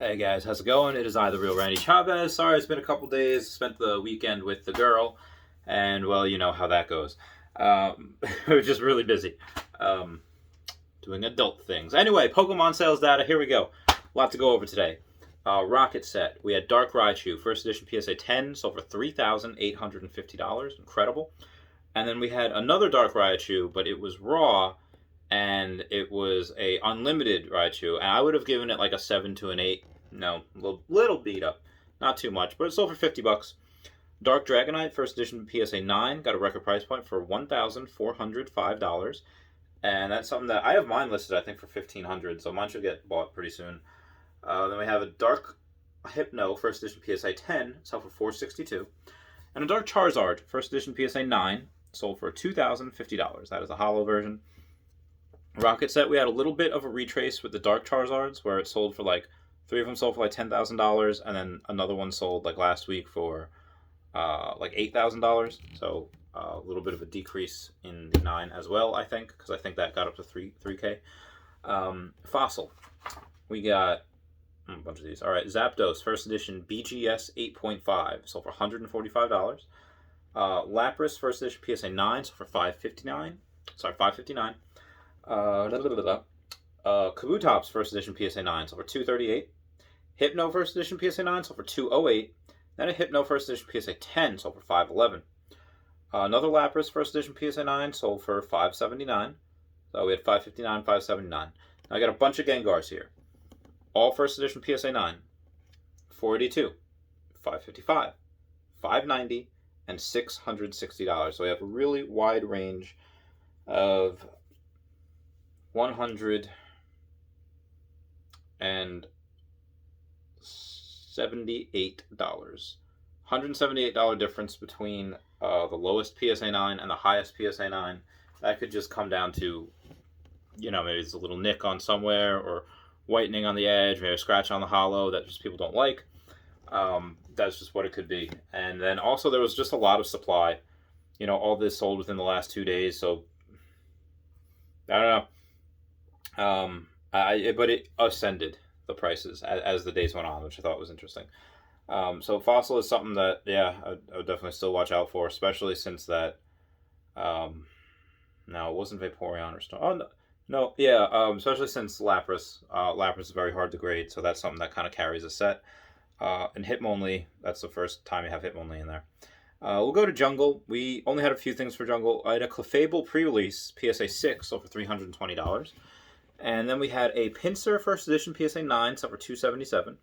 Hey guys, how's it going? It is I, the real Randy Chavez. Sorry, it's been a couple days. Spent the weekend with the girl, and well, you know how that goes. We're just really busy um, doing adult things. Anyway, Pokemon sales data. Here we go. A lot to go over today. Rocket set. We had Dark Raichu, first edition PSA 10, sold for $3,850. Incredible. And then we had another Dark Raichu, but it was raw, and it was a unlimited Raichu, and I would have given it like a 7 to an 8. No, little beat up, not too much, but it sold for $50. Dark Dragonite, first edition PSA 9, got a record price point for $1,405, and that's something that I have mine listed, I think, for $1,500, so mine should get bought pretty soon. Then we have a Dark Hypno, first edition PSA 10, sold for $462, and a Dark Charizard, first edition PSA 9, sold for $2,050. That is a holo version. Rocket set, we had a little bit of a retrace with the Dark Charizards, where it sold for like three of them sold for like $10,000, and then another one sold like last week for like $8,000. So a little bit of a decrease in the 9 as well, I think, because I think that got up to 3K. Fossil, we got a bunch of these. All right, Zapdos, first edition BGS 8.5, sold for $145. Lapras, first edition PSA 9, sold for $559. Sorry, $559. Kabutops first edition PSA 9 sold for $238. Hypno first edition PSA 9 sold for $208. Then a Hypno first edition PSA 10 sold for $511. Another Lapras first edition PSA 9 sold for $579. So we had $559, $579. Now I got a bunch of Gengars here. All first edition PSA 9, $482, $555, $590, and $660. So we have a really wide range of $178 $178 difference between the lowest PSA 9 and the highest PSA 9. That could just come down to, maybe it's a little nick on somewhere, or whitening on the edge, maybe a scratch on the hollow that just people don't like. That's just what it could be. And then also there was just a lot of supply. All this sold within the last 2 days, so I don't know. But it ascended the prices as the days went on, which I thought was interesting. So Fossil is something that, I would definitely still watch out for, especially since that. No, it wasn't Vaporeon or Stone. Oh no, yeah. Especially since Lapras. Lapras is very hard to grade, so that's something that kind of carries a set. And Hitmonlee, that's the first time you have Hitmonlee in there. We'll go to Jungle. We only had a few things for Jungle. I had a Clefable pre-release PSA 6, sold for $320. And then we had a Pinsir first edition PSA 9, sold for $277.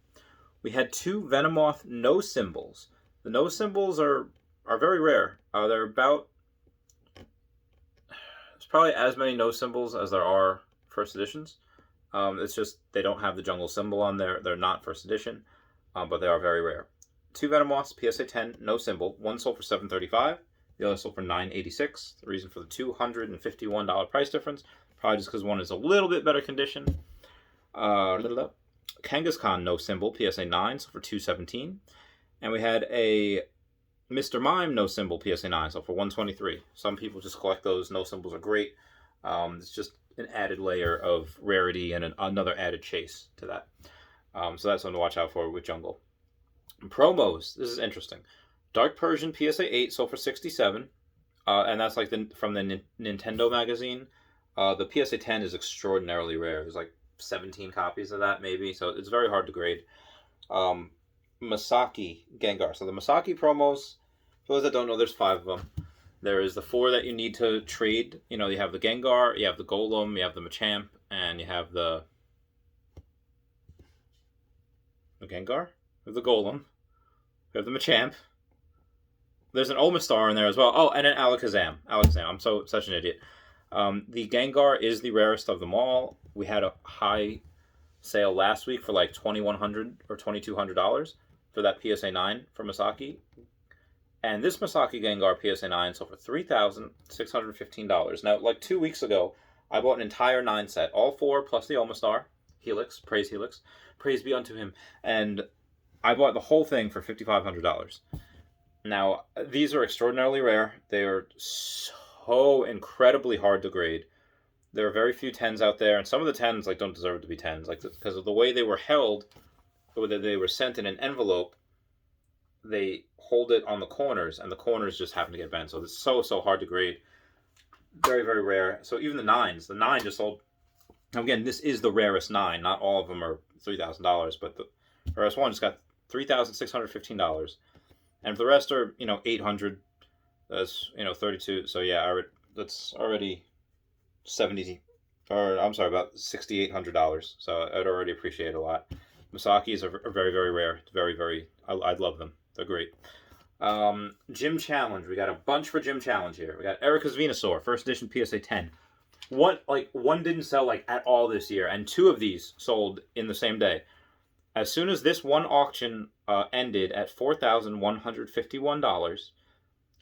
We had two Venomoth no symbols. The no symbols are very rare. They're about... There's probably as many no symbols as there are first editions. It's just they don't have the jungle symbol on there. They're not first edition, but they are very rare. Two Venomoths, PSA 10, no symbol. One sold for $735. The other sold for $986. The reason for the $251 price difference, probably just because one is a little bit better condition. Kangaskhan, no symbol, PSA 9, sold for $217. And we had a Mr. Mime, no symbol, PSA 9, sold for $123. Some people just collect those. No symbols are great. It's just an added layer of rarity and another added chase to that. So that's something to watch out for with Jungle. Promos. This is interesting. Dark Persian PSA 8 sold for $67, and that's like from the Nintendo magazine. The PSA 10 is extraordinarily rare. There's like 17 copies of that maybe, so it's very hard to grade. Masaki Gengar. So the Masaki promos, for those that don't know, there's 5 of them. There is the 4 that you need to trade. You have the Gengar, you have the Golem, you have the Machamp, and you have the Gengar, you have the Golem, you have the Machamp. There's an Omastar in there as well. Oh, and an Alakazam. I'm such an idiot. The Gengar is the rarest of them all. We had a high sale last week for like $2,100 or $2,200 for that PSA 9 for Masaki. And this Masaki Gengar PSA 9 sold for $3,615. Now, like 2 weeks ago, I bought an entire 9 set, all 4 plus the Omastar, Helix, praise be unto him. And I bought the whole thing for $5,500. Now, these are extraordinarily rare. They are so incredibly hard to grade. There are very few 10s out there, and some of the 10s don't deserve to be 10s, because of the way they were held. they were sent in an envelope, they hold it on the corners, and the corners just happen to get bent. So it's so hard to grade. Very, very rare. So even the 9 just sold. Again, this is the rarest 9. Not all of them are $3,000, but the rarest one just got $3,615. And for the rest are, 800. That's, 32. So yeah, that's already 70, or I'm sorry, about $6,800. So I'd already appreciate it a lot. Misakis are very, very rare. Very, very, I'd love them. They're great. Gym Challenge. We got a bunch for Gym Challenge here. We got Erica's Venusaur, first edition PSA 10. One didn't sell at all this year, and 2 of these sold in the same day. As soon as this one auction ended at $4,151,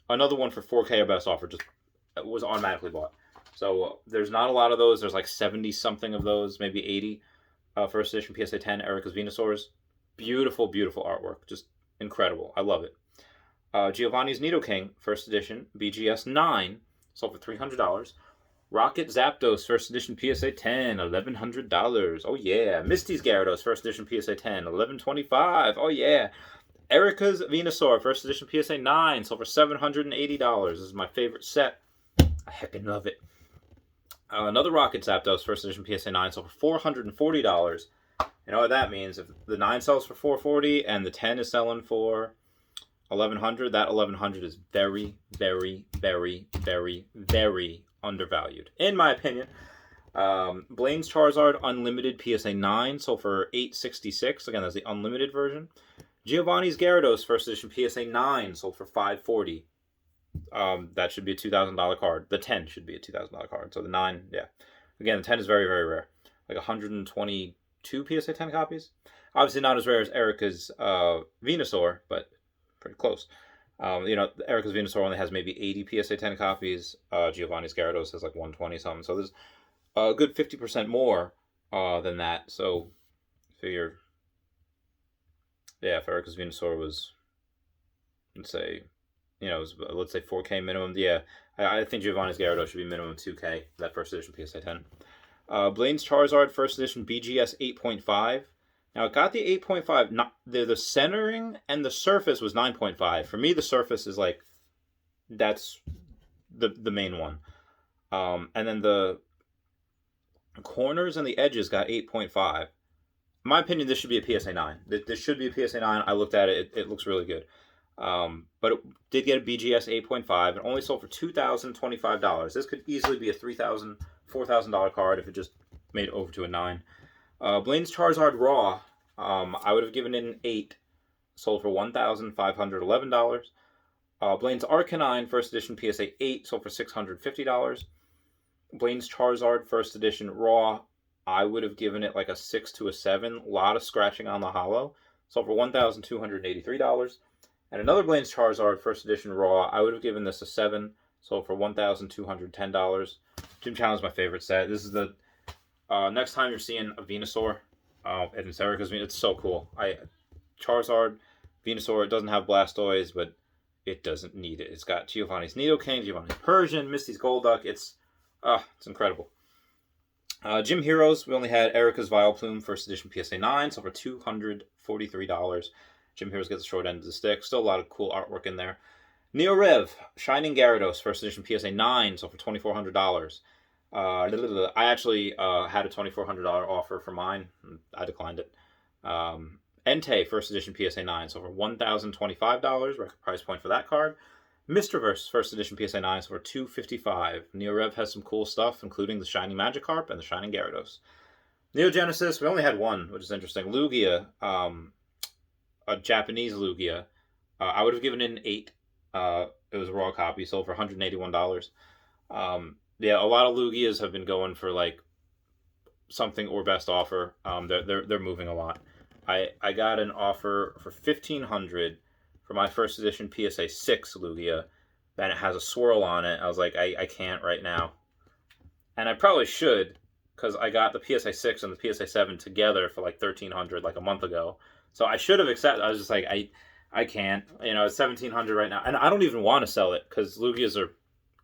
another one for 4K or best offer just was automatically bought. So there's not a lot of those. There's 70 something of those, maybe 80. First edition PSA 10 Erica's Venusaurs. Beautiful, beautiful artwork. Just incredible. I love it. Giovanni's Nidoking, first edition, BGS 9, sold for $300. Rocket Zapdos, first edition PSA 10, $1,100. Oh yeah. Misty's Gyarados, first edition PSA 10, $1,125. Oh yeah. Erica's Venusaur, first edition PSA 9, sold for $780. This is my favorite set. I heckin' love it. Another Rocket Zapdos, first edition PSA 9, sold for $440. You know what that means? If the 9 sells for $440 and the 10 is selling for $1,100, that $1,100 is very, very, very, very, very undervalued, in my opinion. Blaine's Charizard Unlimited PSA 9 sold for $866. Again, that's the unlimited version. Giovanni's Gyarados first edition PSA 9 sold for $540. That should be a $2,000 card. The 10 should be a $2,000 card. So the 9, yeah. Again, the 10 is very, very rare. 122 PSA 10 copies. Obviously not as rare as Erica's Venusaur, but pretty close. Erica's Venusaur only has maybe 80 PSA 10 copies. Giovanni's Gyarados has 120 something. So there's a good 50% more than that. So figure, yeah, if Erica's Venusaur was, let's say 4K minimum. Yeah, I think Giovanni's Gyarados should be minimum 2K, that first edition PSA 10. Blaine's Charizard first edition BGS 8.5. Now, it got the 8.5. Not the centering and the surface was 9.5. For me, the surface is that's the main one. And then the corners and the edges got 8.5. In my opinion, this should be a PSA 9. This should be a PSA 9. I looked at it. It looks really good. But it did get a BGS 8.5. It only sold for $2,025. This could easily be a $3,000, $4,000 card if it just made it over to a 9. Blaine's Charizard Raw, I would have given it an 8. Sold for $1,511. Blaine's Arcanine First Edition PSA 8 sold for $650. Blaine's Charizard First Edition Raw, I would have given it a 6 to a 7. A lot of scratching on the hollow. Sold for $1,283. And another Blaine's Charizard First Edition Raw, I would have given this a 7. Sold for $1,210. Gym Challenge is my favorite set. This is the next time you're seeing a Venusaur, and it's Erica's Venusaur, it's so cool. Charizard, Venusaur, it doesn't have Blastoise, but it doesn't need it. It's got Giovanni's Nidoking, Giovanni's Persian, Misty's Golduck. It's incredible. Gym Heroes, we only had Erica's Vileplume First Edition PSA 9, sold for $243. Gym Heroes gets the short end of the stick. Still a lot of cool artwork in there. Neo Rev, Shining Gyarados First Edition PSA 9, sold for $2,400. I actually had a $2,400 offer for mine. I declined it. Entei First Edition PSA 9, so for $1,025. Record price point for that card. Mr. First Edition PSA 9, so for $255. Neorev has some cool stuff, including the Shiny Magikarp and the Shining Gyarados. Neo Genesis, we only had one, which is interesting. Lugia, a Japanese Lugia. I would have given it an 8. It was a raw copy, sold for $181. Yeah, a lot of Lugias have been going for something or best offer. They're moving a lot. I got an offer for $1,500 for my first edition PSA 6 Lugia, and it has a swirl on it. I was like, I can't right now, and I probably should, because I got the PSA 6 and the PSA 7 together for $1,300 a month ago. So I should have accepted. I was just like, I can't. It's $1,700 right now, and I don't even want to sell it because Lugias are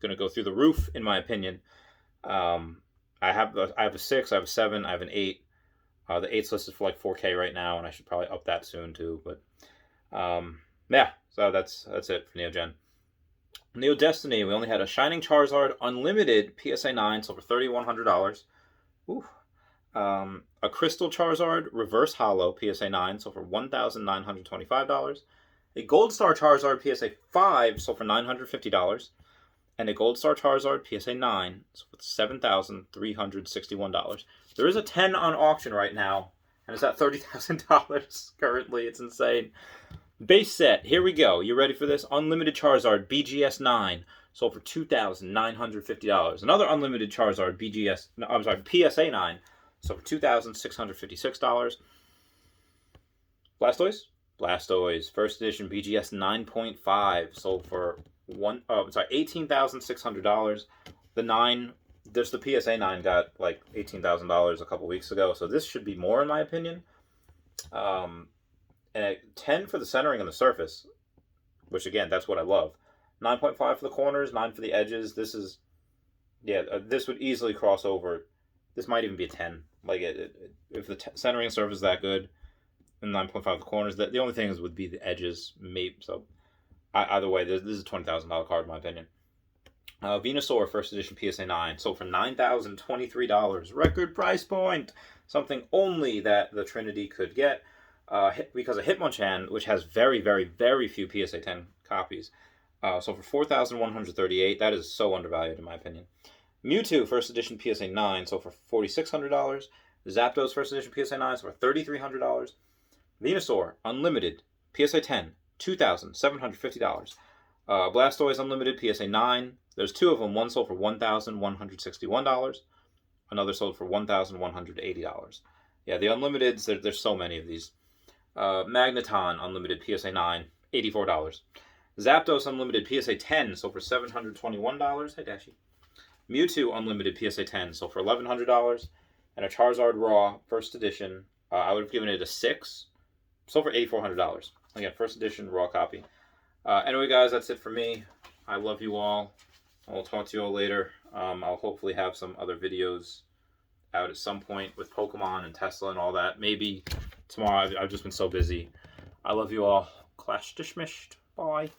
going to go through the roof, in my opinion. I have a 6, I have a 7, I have an 8. The 8's listed for like 4K right now, and I should probably up that soon too. But yeah, so that's it for Neo Gen. Neo Destiny, we only had a Shining Charizard Unlimited PSA 9, so for $3,100. Ooh. A Crystal Charizard Reverse Holo PSA 9, so for $1,925. A Gold Star Charizard PSA 5, so for $950. And a Gold Star Charizard PSA 9, so for $7,361. There is a 10 on auction right now, and it's at $30,000 currently. It's insane. Base set, here we go. You ready for this? Unlimited Charizard BGS 9, sold for $2,950. Another Unlimited Charizard PSA 9, sold for $2,656. Blastoise, first edition BGS 9.5, sold for $18,600. The 9, there's the PSA 9 got like $18,000 a couple weeks ago, so this should be more in my opinion. And a 10 for the centering and the surface, which again, that's what I love. 9.5 for the corners, 9 for the edges. This is, yeah, this would easily cross over. This might even be a 10. Like, if the centering and surface is that good, and 9.5 for the corners, the only thing would be the edges, maybe. So, either way, this is a $20,000 card, in my opinion. Venusaur, first edition PSA 9, sold for $9,023. Record price point. Something only that the Trinity could get. Because of Hitmonchan, which has very, very, very few PSA 10 copies. So for $4,138, that is so undervalued in my opinion. Mewtwo, first edition PSA 9, so for $4,600. Zapdos, first edition PSA 9, so for $3,300. Venusaur, Unlimited, PSA 10, $2,750. Blastoise, Unlimited, PSA 9. There's two of them. One sold for $1,161. Another sold for $1,180. Yeah, the Unlimiteds, there's so many of these. Magneton Unlimited PSA 9, $84. Zapdos Unlimited PSA 10 sold for $721. Hey, Dashi. Mewtwo Unlimited PSA 10 sold for $1,100. And a Charizard Raw first edition, I would have given it a 6. Sold for $8,400. Again, first edition raw copy. Anyway, guys, that's it for me. I love you all. I'll talk to you all later. I'll hopefully have some other videos out at some point with Pokemon and Tesla and all that. Maybe tomorrow. I've just been so busy. I love you all. Clash dismissed. Bye.